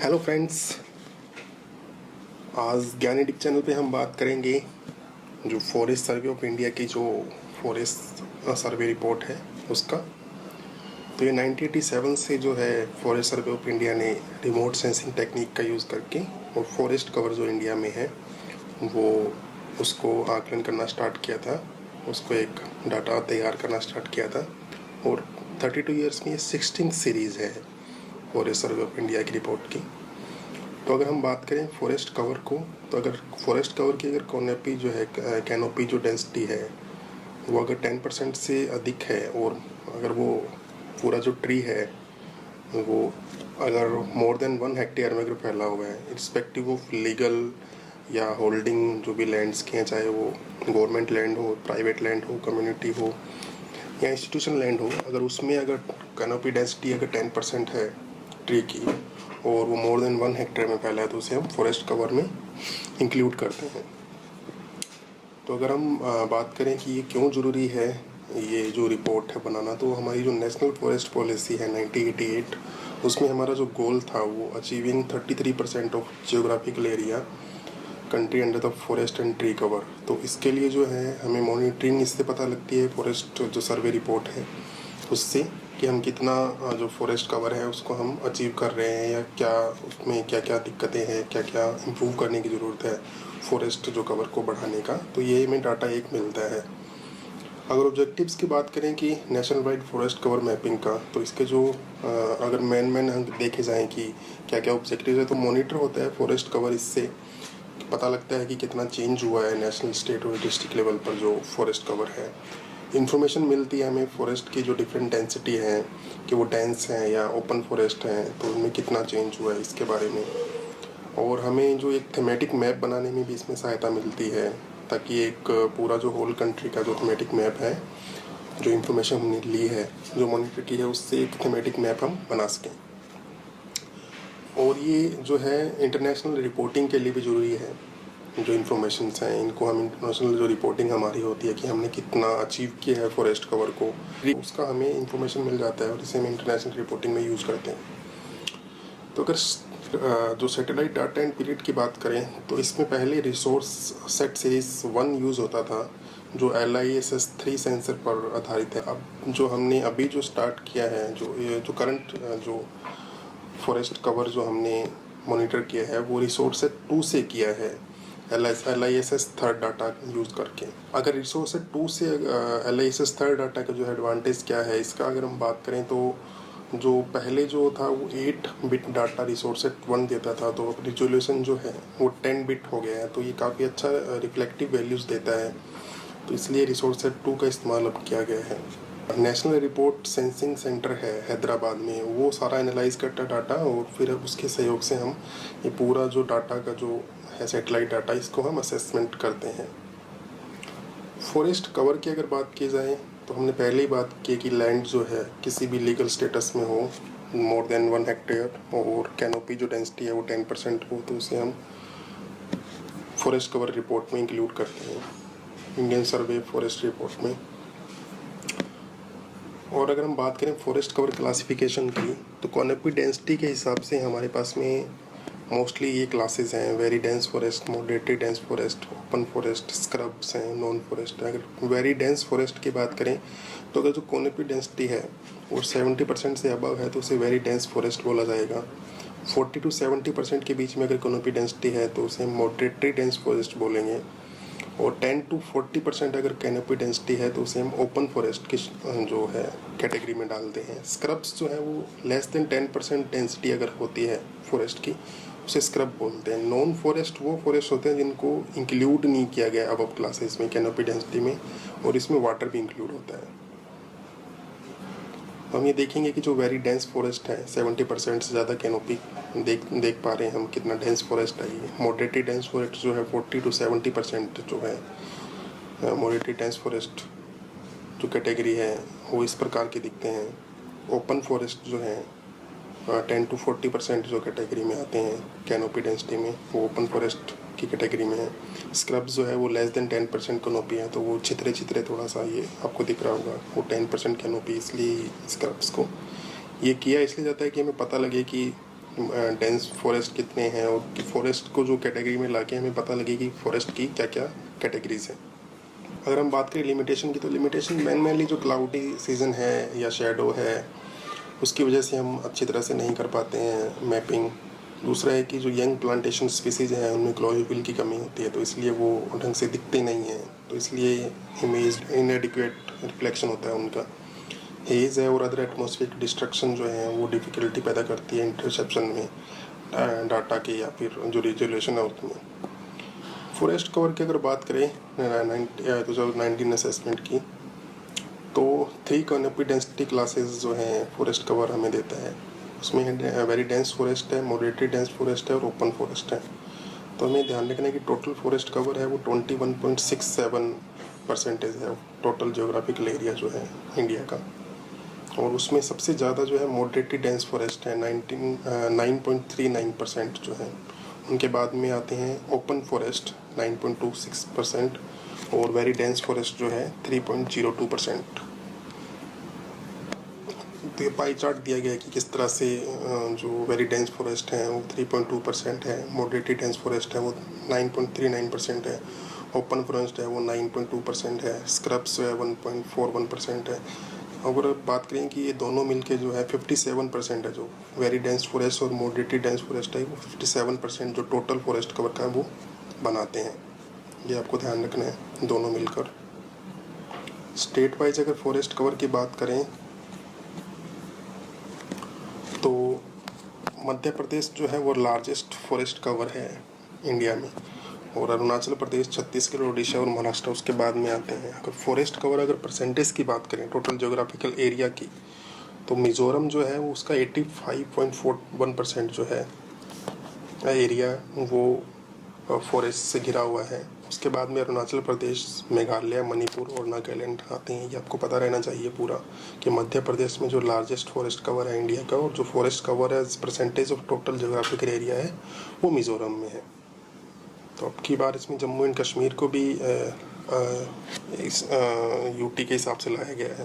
Hello friends, आज ज्ञानेटिक channel पे हम बात करेंगे जो फॉरेस्ट सर्वे ऑफ इंडिया की जो फॉरेस्ट सर्वे रिपोर्ट है उसका। तो ये 1987 से जो है फॉरेस्ट सर्वे ऑफ इंडिया ने रिमोट सेंसिंग टेक्निक का यूज़ करके और फॉरेस्ट कवर जो इंडिया में है वो उसको आकलन करना स्टार्ट किया था, उसको एक डाटा तैयार करना स्टार्ट किया था। और 32 ईयर्स में ये 16 सीरीज़ है फॉरेस्ट सर्वे ऑफ इंडिया की रिपोर्ट की। तो अगर हम बात करें फॉरेस्ट कवर को, तो अगर फॉरेस्ट कवर की अगर कैनोपी जो है कैनोपी जो डेंसिटी है वो अगर 10% से अधिक है और अगर वो पूरा जो ट्री है वो अगर मोर देन 1 हेक्टेयर में अगर फैला हुआ है, रिस्पेक्टिव ऑफ लीगल या होल्डिंग जो भी लैंड्स के हैं, चाहे वो गवर्नमेंट लैंड हो, प्राइवेट लैंड हो, कम्युनिटी हो या इंस्टीट्यूशन लैंड हो, अगर उसमें अगर कैनोपी डेंसिटी अगर 10% है ट्री की और वो मोर देन 1 हेक्टेयर में फैला है तो उसे हम फॉरेस्ट कवर में इंक्लूड करते हैं। तो अगर हम बात करें कि ये क्यों ज़रूरी है ये जो रिपोर्ट है बनाना, तो हमारी जो नेशनल फॉरेस्ट पॉलिसी है 1988 उसमें हमारा जो गोल था वो achieving 33% of geographical area country under the forest and tree cover. तो इसके लिए जो है हमें मॉनिटरिंग इससे पता लगती है, फॉरेस्ट जो सर्वे रिपोर्ट है उससे, कि हम कितना जो फॉरेस्ट कवर है उसको हम अचीव कर रहे हैं या क्या उसमें क्या क्या दिक्कतें हैं, क्या क्या इम्प्रूव करने की ज़रूरत है फॉरेस्ट जो कवर को बढ़ाने का। तो ये हमें डाटा एक मिलता है। अगर ऑब्जेक्टिव्स की बात करें कि national wide forest cover mapping का, तो इसके जो अगर मेन हम देखे जाएँ कि क्या क्या ऑब्जेक्टिव है, तो मॉनिटर होता है फॉरेस्ट कवर। इससे पता लगता है कि कितना चेंज हुआ है नेशनल, स्टेट और डिस्ट्रिक्ट लेवल पर जो फॉरेस्ट कवर है। इन्फॉर्मेशन मिलती है हमें फॉरेस्ट की जो डिफरेंट डेंसिटी है, कि वो डेंस हैं या ओपन फॉरेस्ट हैं, तो उनमें कितना चेंज हुआ है इसके बारे में। और हमें जो एक थीमेटिक मैप बनाने में भी इसमें सहायता मिलती है, ताकि एक पूरा जो होल कंट्री का जो थीमेटिक मैप है, जो इन्फॉर्मेशन हमने ली है, जो मॉनिटर की है, उससे एक थीमेटिक मैप हम बना सकें। और ये जो है इंटरनेशनल रिपोर्टिंग के लिए भी ज़रूरी है। जो इन्फॉर्मेशंस हैं इनको हम इंटरनेशनल जो रिपोर्टिंग हमारी होती है कि हमने कितना अचीव किया है फॉरेस्ट कवर को, उसका हमें इन्फॉर्मेशन मिल जाता है और इसे हम इंटरनेशनल रिपोर्टिंग में यूज़ करते हैं। तो अगर जो सैटेलाइट डाटा एंड पीरियड की बात करें, तो इसमें पहले रिसोर्स सेट सीरीज 1 यूज़ होता था जो LISS 3 सेंसर पर आधारित है। अब जो हमने अभी जो स्टार्ट किया है, जो करंट जो फॉरेस्ट कवर जो हमने मॉनिटर किया है वो रिसोर्स सेट 2 से किया है, LISS थर्ड डाटा यूज़ करके। अगर रिसोर्स सेट 2 से LISS थर्ड डाटा का जो एडवांटेज क्या है इसका अगर हम बात करें, तो जो पहले जो था वो 8 बिट डाटा रिसोर्स सेट 1 देता था, तो अब रिजोल्यूशन जो है वो 10 बिट हो गया है। तो ये काफ़ी अच्छा रिफ्लेक्टिव वैल्यूज़ देता है, तो इसलिए रिसोर्स सेट 2 का इस्तेमाल अब किया गया है। नेशनल रिपोर्ट सेंसिंग सेंटर है हैदराबाद में, वो सारा एनालाइज करता है डाटा और फिर उसके सहयोग से हम ये पूरा जो डाटा का जो है सैटेलाइट डाटा, इसको हम असेसमेंट करते हैं। फॉरेस्ट कवर की अगर बात की जाए, तो हमने पहले ही बात की कि लैंड जो है किसी भी लीगल स्टेटस में हो, मोर देन 1 हेक्टेयर, और कैनोपी जो डेंसिटी है वो 10% हो, तो उसे हम फॉरेस्ट कवर रिपोर्ट में इंक्लूड करते हैं, इंडियन सर्वे फॉरेस्ट रिपोर्ट में। और अगर हम बात करें फॉरेस्ट कवर क्लासिफिकेशन की, तो कैनोपी डेंसिटी के हिसाब से हमारे पास में मोस्टली ये क्लासेस हैं: very dense forest, moderately dense forest, open forest, scrubs हैं, नॉन फॉरेस्ट। अगर वेरी डेंस फॉरेस्ट की बात करें, तो अगर जो कैनोपी डेंसिटी है वो 70% से अबव है तो उसे वेरी डेंस फॉरेस्ट बोला जाएगा। 40 to 70% के बीच में अगर कैनोपी डेंसिटी है तो उसे मॉडरेटली डेंस फॉरेस्ट बोलेंगे। और 10 to 40% अगर कैनोपी डेंसिटी है तो उसे हम ओपन फॉरेस्ट की जो है कैटेगरी में डालते हैं। स्क्रब्स जो है वो लेस देन 10% डेंसिटी अगर होती है फॉरेस्ट की, उसे स्क्रब बोलते हैं। नॉन फॉरेस्ट वो फॉरेस्ट होते हैं जिनको इंक्लूड नहीं किया गया अब क्लासेस में कैनोपी डेंसिटी में, और इसमें वाटर भी इंक्लूड होता है। हम ये देखेंगे कि जो वेरी डेंस फॉरेस्ट है 70% से ज़्यादा कैनोपी देख पा रहे हैं हम, कितना डेंस फॉरेस्ट है ये। मॉडरेटली डेंस फॉरेस्ट जो है 40 to 70% जो है मॉडरेटली डेंस फॉरेस्ट जो कैटेगरी है वो इस प्रकार के दिखते हैं। ओपन फॉरेस्ट जो है 10 to 40% जो कैटेगरी में आते हैं कैनोपी डेंसिटी में, वो ओपन फॉरेस्ट की कैटेगरी में है। स्क्रब्स जो है वो लेस देन 10% कैनोपी है, तो वो छितरे थोड़ा सा ये आपको दिख रहा होगा, वो 10% कैनोपी। इसलिए स्क्रब्स को ये किया इसलिए जाता है कि हमें पता लगे कि डेंस फॉरेस्ट कितने हैं, और कि फॉरेस्ट को जो कैटेगरी में लाके हमें पता लगे कि फॉरेस्ट की क्या क्या कैटेगरीज हैं। अगर हम बात करें लिमिटेशन की, तो लिमिटेशन मेनली जो क्लाउडी सीज़न है या शेडो है उसकी वजह से हम अच्छी तरह से नहीं कर पाते हैं मैपिंग। दूसरा है कि जो यंग प्लांटेशन स्पीसीज़ हैं उनमें क्लोरोफिल की कमी होती है, तो इसलिए वो ढंग से दिखते नहीं हैं, तो इसलिए इमेज इनएडिक्वेट रिफ्लेक्शन होता है उनका। हेज़ है और अदर एटमॉस्फेरिक डिस्ट्रक्शन जो है वो डिफ़िकल्टी पैदा करती है इंटरसेप्शन में डाटा के या फिर जो रिजोल्यूशन है उसमें। फॉरेस्ट कवर की अगर बात करें 2019 असेसमेंट की, तो 3 कैनोपी डेंसिटी क्लासेस जो हैं फॉरेस्ट कवर हमें देता है। उसमें वेरी डेंस फॉरेस्ट है, मॉडरेटली डेंस फॉरेस्ट है और ओपन फॉरेस्ट है। तो हमें ध्यान रखना है कि टोटल फॉरेस्ट कवर है वो 21.67% है टोटल जियोग्राफिकल एरिया जो है इंडिया का। और उसमें सबसे ज़्यादा जो है मॉडरेटली डेंस फॉरेस्ट है 9.39% जो है। उनके बाद में आते हैं ओपन फॉरेस्ट 9.26% और वेरी डेंस फॉरेस्ट जो है 3.02%। तो ये पाई चार्ट दिया गया है कि किस तरह से जो वेरी डेंस फॉरेस्ट है वो 3.2% है, मॉडरेटली डेंस फॉरेस्ट है वो 9.39% है, ओपन फॉरेस्ट है वो 9.2% है, स्क्रब्स जो है 1.41% है। अगर बात करें कि ये दोनों मिलके जो है 57% है, जो वेरी डेंस फॉरेस्ट और मॉडरेटली डेंस फॉरेस्ट है वो 57% जो टोटल फॉरेस्ट कवर का वो बनाते हैं। ये आपको ध्यान रखना है दोनों मिलकर। स्टेट वाइज अगर फॉरेस्ट कवर की बात करें तो मध्य प्रदेश जो है वो लार्जेस्ट फॉरेस्ट कवर है इंडिया में, और अरुणाचल प्रदेश, छत्तीसगढ़, उड़ीसा और महाराष्ट्र उसके बाद में आते हैं। अगर फॉरेस्ट कवर अगर परसेंटेज की बात करें टोटल जियोग्राफिकल एरिया की, तो मिज़ोरम जो है वो उसका 85.41% जो है एरिया वो फॉरेस्ट से घिरा हुआ है। उसके बाद में अरुणाचल प्रदेश, मेघालय, मणिपुर और नागालैंड आते हैं। ये आपको पता रहना चाहिए पूरा कि मध्य प्रदेश में जो लार्जेस्ट फॉरेस्ट कवर है इंडिया का, और जो फॉरेस्ट कवर है percentage of total geographical area है वो मिज़ोरम में है। तो अब की बार इसमें जम्मू एंड कश्मीर को भी इस यूटी के हिसाब से लाया गया है।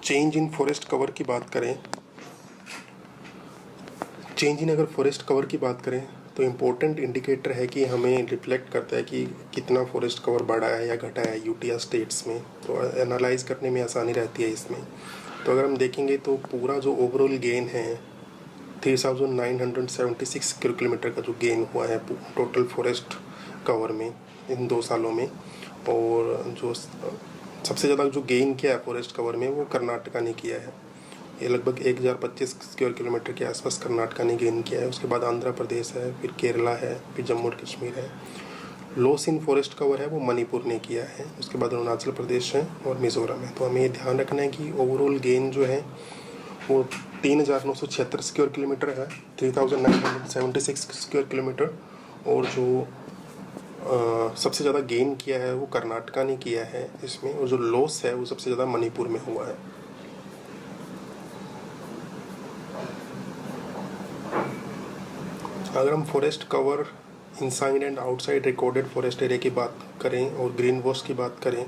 चेंज इन फॉरेस्ट कवर की बात करें, चेंज इन अगर फॉरेस्ट कवर की बात करें तो इम्पोर्टेंट इंडिकेटर है कि हमें रिफ्लेक्ट करता है कि कितना फॉरेस्ट कवर बढ़ा है या घटा है यूटी या स्टेट्स में, तो एनालाइज करने में आसानी रहती है इसमें। तो अगर हम देखेंगे तो पूरा जो ओवरऑल गेन है 3976 स्क्वायर किलोमीटर का जो गेन हुआ है टोटल फॉरेस्ट कवर में इन 2 सालों में, और जो सबसे ज़्यादा जो गेन किया है फॉरेस्ट कवर में वो कर्नाटका ने किया है। ये लगभग 1025 स्क्वायर किलोमीटर के आसपास कर्नाटका ने गेन किया है। उसके बाद आंध्र प्रदेश है, फिर केरला है, फिर जम्मू और कश्मीर है। लॉस इन फॉरेस्ट कवर है वो मणिपुर ने किया है। उसके बाद अरुणाचल प्रदेश है और मिज़ोरम है। तो हमें ये ध्यान रखना है कि ओवरऑल गेन जो है वो 3976 स्क्वायर किलोमीटर है, 3976 स्क्वायर किलोमीटर। और जो सबसे ज़्यादा गेन किया है वो कर्नाटका ने किया है इसमें, और जो लॉस है वो सबसे ज़्यादा मणिपुर में हुआ है। अगर हम forest cover inside and outside recorded forest area की बात करें और ग्रीन वॉश की बात करें,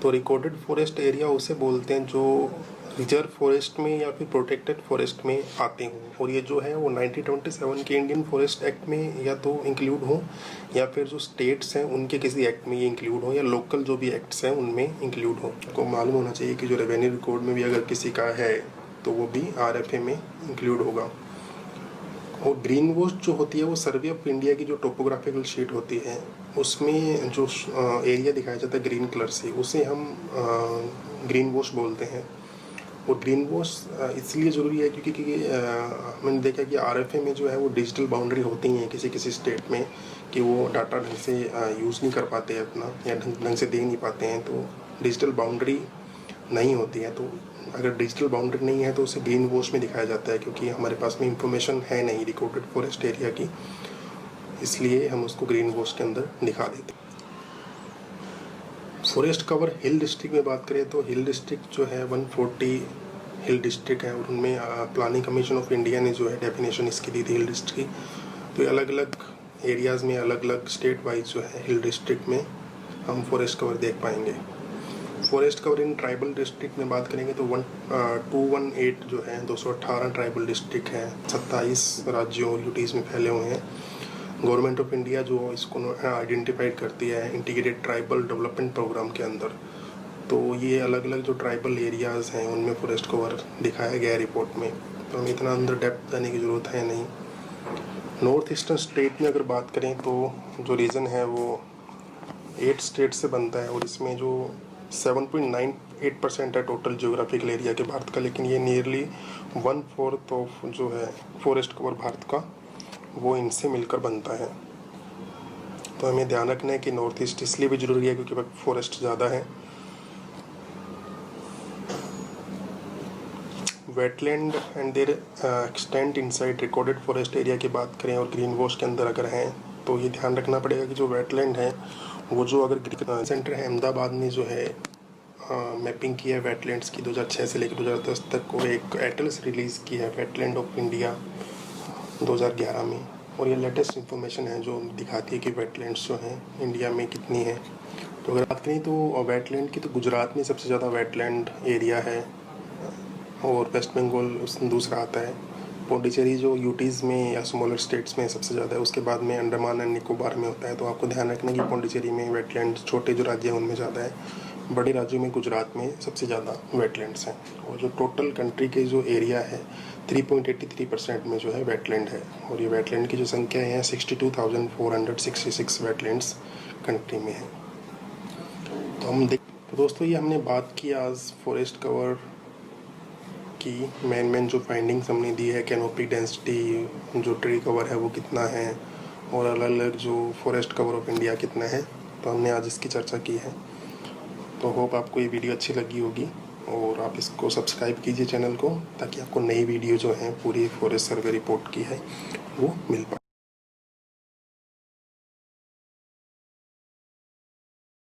तो रिकॉर्डेड फॉरेस्ट एरिया उसे बोलते हैं जो रिजर्व फॉरेस्ट में या फिर प्रोटेक्टेड फॉरेस्ट में आते हों, और ये जो है वो 1927 के इंडियन फॉरेस्ट एक्ट में या तो इंक्लूड हो या फिर जो स्टेट्स हैं उनके किसी एक्ट में ये इंक्लूड हो, या लोकल जो भी एक्ट्स हैं उनमें इंक्लूड हो। आपको मालूम होना चाहिए कि जो रेवेन्यू रिकॉर्ड में भी अगर किसी का है तो वो भी RFA में इंक्लूड होगा। और ग्रीन वॉश जो होती है वो सर्वे ऑफ इंडिया की जो टोपोग्राफिकल शीट होती है उसमें जो एरिया दिखाया जाता है ग्रीन कलर से, उसे हम ग्रीन वॉश बोलते हैं। और ग्रीन वॉश इसलिए ज़रूरी है क्योंकि मैंने देखा कि RFA में जो है वो डिजिटल बाउंड्री होती हैं किसी किसी स्टेट में कि वो डाटा ढंग से यूज़ नहीं कर पाते अपना, या ढंग से दे नहीं पाते हैं, तो डिजिटल बाउंड्री नहीं होती है। तो अगर डिजिटल बाउंड्री नहीं है तो उसे ग्रीन वॉश में दिखाया जाता है, क्योंकि हमारे पास में इंफॉर्मेशन है नहीं रिकॉर्डेड फॉरेस्ट एरिया की, इसलिए हम उसको ग्रीन वॉश के अंदर दिखा देते हैं। फॉरेस्ट कवर हिल डिस्ट्रिक्ट में बात करें तो हिल डिस्ट्रिक्ट जो है 140 हिल डिस्ट्रिक्ट है, और उनमें प्लानिंग कमीशन ऑफ इंडिया ने जो है डेफिनेशन इसकी दी थी हिल डिस्ट्रिक्ट की। तो अलग अलग एरियाज़ में अलग अलग स्टेट वाइज जो है हिल डिस्ट्रिक्ट में हम फॉरेस्ट कवर देख पाएंगे। Forest cover in tribal district में बात करेंगे तो 218 जो है 218 ट्राइबल डिस्ट्रिक्ट हैं, 27 राज्यों और यूटीज़ में फैले हुए हैं। गवर्नमेंट ऑफ इंडिया जो इसको आइडेंटिफाइड करती है इंटीग्रेटेड ट्राइबल डेवलपमेंट प्रोग्राम के अंदर। तो ये अलग अलग जो ट्राइबल एरियाज़ हैं उनमें फॉरेस्ट कवर दिखाया गया है रिपोर्ट में, तो हमें इतना अंदर डेप्थ जाने की ज़रूरत है नहीं। नॉर्थ ईस्टर्न स्टेट में अगर बात करें तो जो रीजन है वो 8 स्टेट से बनता है, और इसमें जो 7.98% है टोटल जियोग्राफिकल एरिया के भारत का, लेकिन ये नियरली 1/4 ऑफ जो है फॉरेस्ट कवर भारत का वो इनसे मिलकर बनता है। तो हमें ध्यान रखना है कि नॉर्थ ईस्ट इसलिए भी ज़रूरी है क्योंकि फॉरेस्ट ज़्यादा है। Wetland and their extent inside recorded forest area की बात करें और ग्रीन वॉश के अंदर अगर हैं तो ये ध्यान रखना पड़ेगा कि जो वेटलैंड है वो जो अगर सेंटर है अहमदाबाद ने जो है मैपिंग की है वेटलैंड्स की 2006 से लेकर 2010 तक, और एक एटलस रिलीज़ की है वेटलैंड ऑफ इंडिया 2011 में, और ये लेटेस्ट इन्फॉर्मेशन है जो दिखाती है कि वेटलैंड्स जो हैं इंडिया में कितनी है। तो अगर बात करें तो वेटलैंड की तो गुजरात में सबसे ज़्यादा वेटलैंड एरिया है और वेस्ट बंगाल उसमें दूसरा आता है। पौंडीचेरी जो यूटीज़ में या स्मॉलर स्टेट्स में सबसे ज़्यादा है, उसके बाद में अंडमान एंड निकोबार में होता है। तो आपको ध्यान रखना कि पौंडीचेरी में वेटलैंड छोटे जो राज्य हैं उनमें ज़्यादा है, बड़े राज्यों में गुजरात में सबसे ज़्यादा वेटलैंड्स हैं। और जो टोटल कंट्री के जो एरिया है 3.83% में जो है वेटलैंड है, और ये वेटलैंड की जो संख्या है 62,466 वेटलैंड्स कंट्री में है। तो दोस्तों ये हमने बात की आज फॉरेस्ट कवर की मेन जो फाइंडिंग्स हमने दी है, कैनोपी डेंसिटी जो ट्री कवर है वो कितना है, और अलग अलग जो फॉरेस्ट कवर ऑफ इंडिया कितना है, तो हमने आज इसकी चर्चा की है। तो होप आपको ये वीडियो अच्छी लगी होगी, और आप इसको सब्सक्राइब कीजिए चैनल को, ताकि आपको नई वीडियो जो है पूरी फॉरेस्ट सर्वे रिपोर्ट की है वो मिल पाए।